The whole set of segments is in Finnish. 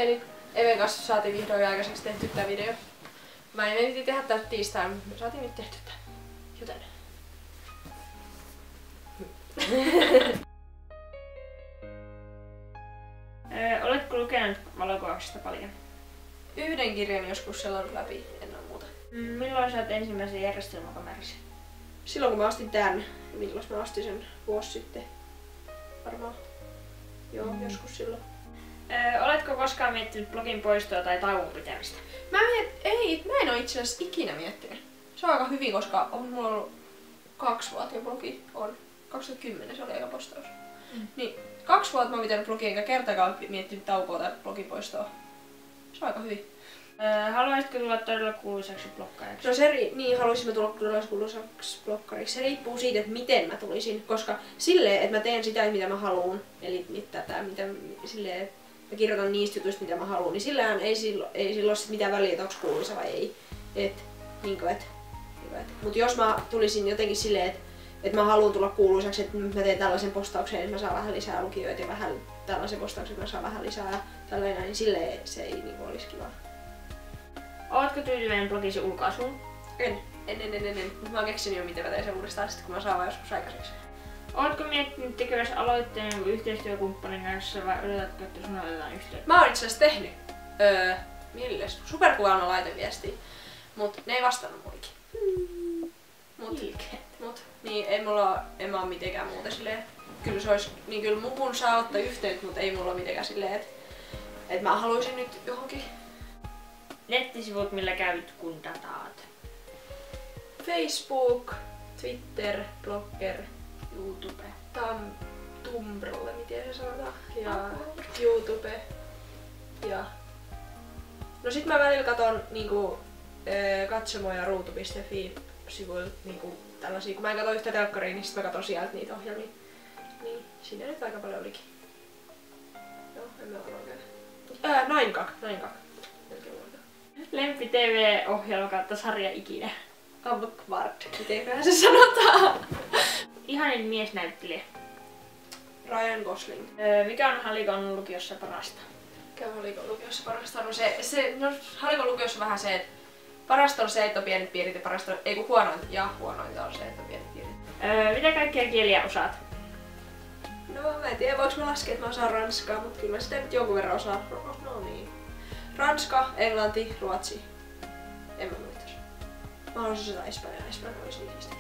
Eleni, Even kanssa saatiin vihdoin aikaiseksi tehty tää video. Mä en piti tehdä tätä tiistaina, mutta me saatiin nyt tehty tää. Joten. Oletko lukenut valokuvauksesta paljon? Yhden kirjan joskus selannut läpi, ennen muuta. Milloin saat ensimmäisen järjestelmäkamerasi? Silloin kun mä astin tän, milloin mä astin sen vuosi sitten. Varmaan. Joo, joskus silloin. Oletko koskaan miettinyt blogin poistoa tai tauon pitämistä? Mä en oo itse asiassa ikinä miettinyt. Se on aika hyvin, koska on mulla ollut 2 vuotta jo blogi. On. 2010 se oli eka postaus. Niin 2 vuotta mä oon pitänyt blogia enkä kertaakaan miettinyt taukoa tai blogin poistoa. Se on aika hyvin. Haluaisitko tulla todella kuuluisaksi blokkaajaksi? No niin, haluaisin mä tulla todella kuuluisaksi blokkariksi. Se riippuu siitä, että miten mä tulisin. Koska silleen, että mä teen sitä, mitä mä haluun. Eli silleen, että mä kirjoitan niistä jutuista, mitä mä haluun. Niin sillähän ei sillä ole mitään väliä, että onko kuuluisa vai ei. Mut jos mä tulisin jotenkin silleen, että mä haluan tulla kuuluisaksi, että mä teen tällaisen postauksen, että mä saan vähän lisää lukijoita ja vähän tällaisen postauksen, että mä saan vähän lisää ja tällainen, niin silleen se ei niinku olisi kivaa. Ootko tyytyväinen blogisi ulkaisuun? En. Mä oon keksinyt jo miten mä teen sen uudestaan sitten kun mä saan vaan joskus aikaiseksi. Ootko miettinyt tekeväsi aloitteen jonkun yhteistyökumppanin kanssa vai odotatko, että sun otetaan yhteyttä? Mä oon itse asiassa tehnyt mielelläs Superkuvailma laiteviestiä, mut ne ei vastannut mullekin. Mut niin en mä oo mitenkään muuta silleen. Kyllä se ois, niin kyllä muhun saa ottaa yhteyttä, mut ei mulla mitenkään silleen, että mä haluaisin nyt johonkin. Nettisivut, millä käyt kun dataat? Facebook, Twitter, Blogger, YouTube. Tumblr, miten se sanotaan, ja YouTube. Ja no sit mä välillä katon niinku katsomo- ja ruutu.fi sivuilta niinku tällaisia, kun mä en kato yhtä telkkaria, niin sit mä katon sieltä niitä ohjelmia. Niin, siinä nyt aika paljon olikin. Joo, en mä varmaan käydä. Nainkak. Lempi TV-ohjelma kautta sarja ikinä. Avokvard, mitenköhän se sanotaan? Ihanin miesnäyttelijä. Ryan Gosling. Mikä on Halikon lukiossa parasta? Mikä on Halikon lukiossa parasta? No Halikon lukiossa vähän se, että parasta on se, että on pienet piirit ja parasta on, huonointa on se, että on pienet piirit. Mitä kaikkia kieliä osaat? No mä en tiedä, voiko mä laskea, että mä osaan ranskaa, mutta kyllä mä sitä nyt jonkun verran osaan. No niin. Ranska, englanti, ruotsi. En mä muistaisi. Mä haluaisin osata espanjaa. Espanja olisi niistä.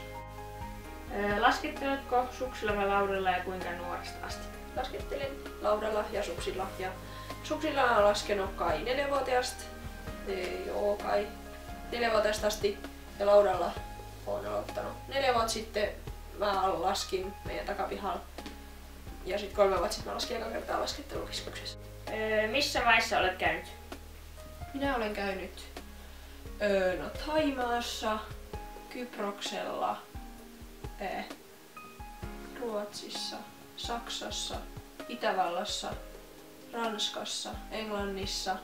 Lasketteletko suksilla vai laudalla ja kuinka nuoresta asti? Laskettelin laudalla ja suksilla. Ja suksilla mä oon laskenut kai 4-vuotiaasta. Joo kai. 4-vuotiaasta asti. Ja laudalla oon aloittanut 4 vuotta sitten. Mä laskin meidän takapihalla. Ja sit 3 vuotta sitten mä laskin eka kertaa laskettelukeskuksessa. Missä maissa olet käynyt? Minä olen käynyt Thaimaassa, Kyproksella, Ruotsissa, Saksassa, Itävallassa, Ranskassa, Englannissa.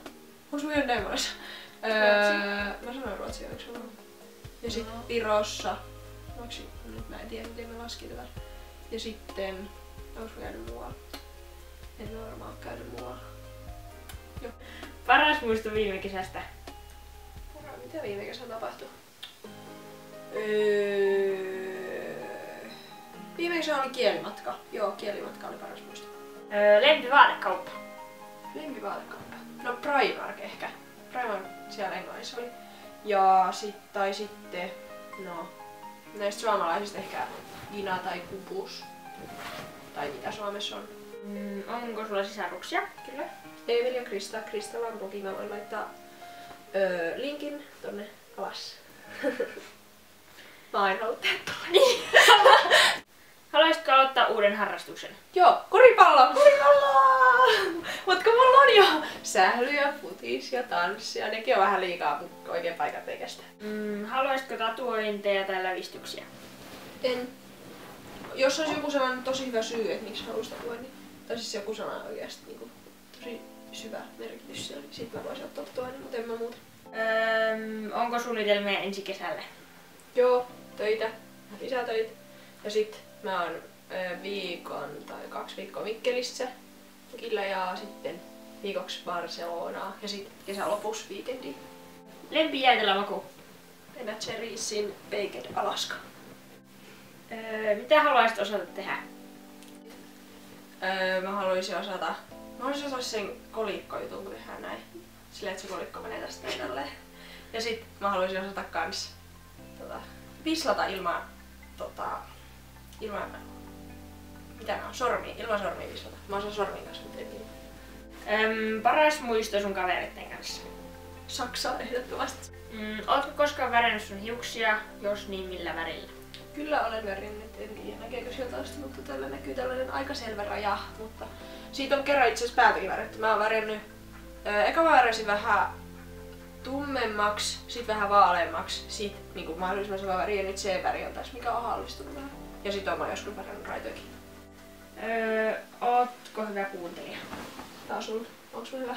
Onko mä käynyt näin monessa? Mä sanoin ruotsia, eikö se ja sitten Virossa. Nyt mä en tiedä miten me lasketaan. Ja sitten, onko mä käynyt muualla? En ole varmaan käynyt muualla. Joo. Paras muisto viime kesästä? Mitä viime kesänä tapahtui? Viime kesänä oli kielimatka. Joo, kielimatka oli paras muisto. Lempivaatekauppa? Lempivaatekauppa? No Primark ehkä. Primark siellä Englannissa oli. Ja sitten, no näistä suomalaisista ehkä Gina tai Kupus. Tai mitä Suomessa on. Onko sulla sisaruksia? Kyllä. Emil ja Krista. Kristalla on blogi. Mä voin laittaa linkin tonne alas. Mä aina halua tehdä niin. Haluaisitko aloittaa uuden harrastuksen? Joo, koripallo! Mut kun mulla on jo sählyä, futis ja tanssia, nekin on vähän liikaa, mutta oikein paikat ei kestä. Haluaisitko tatuointeja tai lävistyksiä? En. Jos olisi joku sellainen tosi hyvä syy, että miksi haluaisi tatuoinnin, tai siis joku sana oikeasti niin tosi syvä merkitys siellä, niin sit mä voisin ottaa tatuoinnin, mutta en mä muuta. Onko suunnitelmia ensi kesälle? Joo, töitä, lisätöitä. Ja sit mä oon viikon tai 2 viikkoa Mikkelissä ja sitten viikoksi Barcelonaa ja sitten kesän lopussa viikendi. Lempijäätelömaku. Ben & Jerry'sin Baked Alaska. Mitä haluaisit osata tehdä? Mä haluaisin osata sen kolikkojutun, kun tehdään näin. Silleen, että se kolikko menee tästä näin tälleen. Ja sit mä haluaisin osata kans vislata ilman mitä nää on? Sormia. Ilman sormia vislata. Mä osaan sormin kanssa, mutta en Paras muisto sun kavereiden kanssa? Saksa ehdottomasti. Ootko koskaan värennyt sun hiuksia? Jos niin, millä värillä? Kyllä olen värinnyt, en tiedä näkeekö sieltä asti, mutta tällä näkyy tällainen aika selvä raja. Mutta siitä on kerran itse asiassa päätäkin värätty. Mä oon värinnyt, eka mä väräsin vähän tummemmaksi, sit vähän vaaleammaksi, sit niinku mahdollisimman sama väri ja nyt C-väri on tässä, mikä on hallistunut vähän. Ja sit oon mä joskus värännyt raitoikin. Ootko hyvä kuuntelija? Tää on sulla. Onks mä hyvä?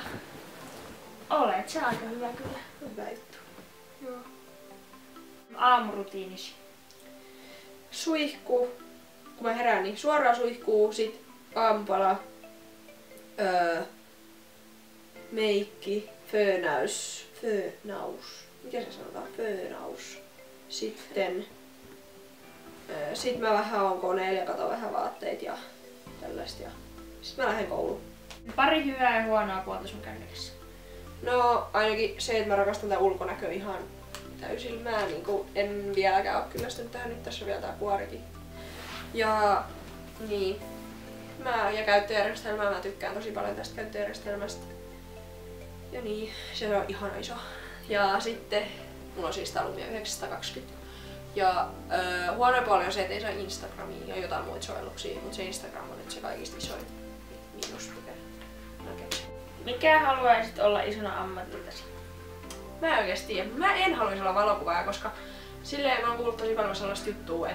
Olet sä aika hyvä kyllä. Hyvä juttu. Joo. Aamurutiinisi. Suihku. Kun mä herään, niin suoraan suihkuu, sit aamupala, meikki, föönaus. Mikä se sanotaan? Föönaus. Sitten sit mä vähän oon koneella ja katon vähän vaatteita ja tällaista. Sit mä lähden kouluun. Pari hyvää ja huonoa puolta sun kännykässä. No ainakin se, että mä rakastan tää ulkonäkö ihan täysin. Mä en vieläkään oo kyllästynyt tähän, nyt tässä on vielä tää kuorikin. Ja niin. Ja käyttöjärjestelmää, mä tykkään tosi paljon tästä käyttöjärjestelmästä. Ja niin, se on ihana iso. Ja sitten mulla on siis tää Lumia 920. Ja huono puoli on se, että ei saa Instagramia ja jotain muita sovelluksia, mutta se Instagram on nyt se kaikista isoin miinus, mikä mä keksin. Mikä haluaisit olla isona ammatiltasi? Mä en oikeesti tiedä. Mä en haluaisi olla valokuvaaja, koska silleen mä oon kuullut tosi paljon sellaista juttua,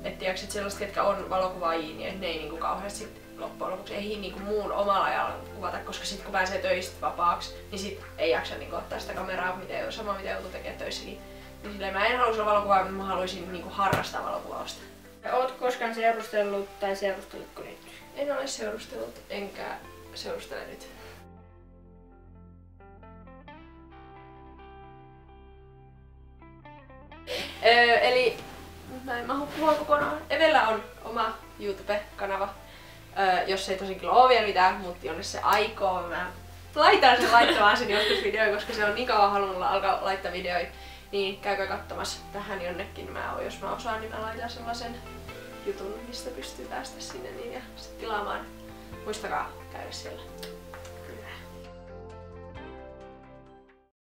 että sellaiset, ketkä on valokuvaajia, niin ne ei niinku kauheasti loppujen lopuksi ei niinku muun omalla ajalla kuvata, koska sit kun pääsee töistä vapaaksi, niin sit ei jaksa niinku ottaa sitä kameraa, sama mitä joutuu tekemään töissäkin. Niin silleen mä en haluaisi olla valokuvaaja, mutta mä haluaisin niinku harrastaa valokuvausta. Ootko koskaan seurustellut tai seurustelutko nyt? En ole seurustellut, enkä seurustele nyt. Eli mä en mahdu puhua kokonaan. Evellä on oma YouTube-kanava, jos ei tosin kyllä oo vielä mitään, mutta jonne se aikoo. Mä laitan sen laittamaan sen joskus videoon, koska se on niin kauan halunnut alkaa laittaa videoita. Niin käykää katsomassa tähän jonnekin. Jos mä osaan, niin mä laitan sellaisen jutun, mistä pystyy päästä sinne niin ja sit tilaamaan. Muistakaa käydä siellä.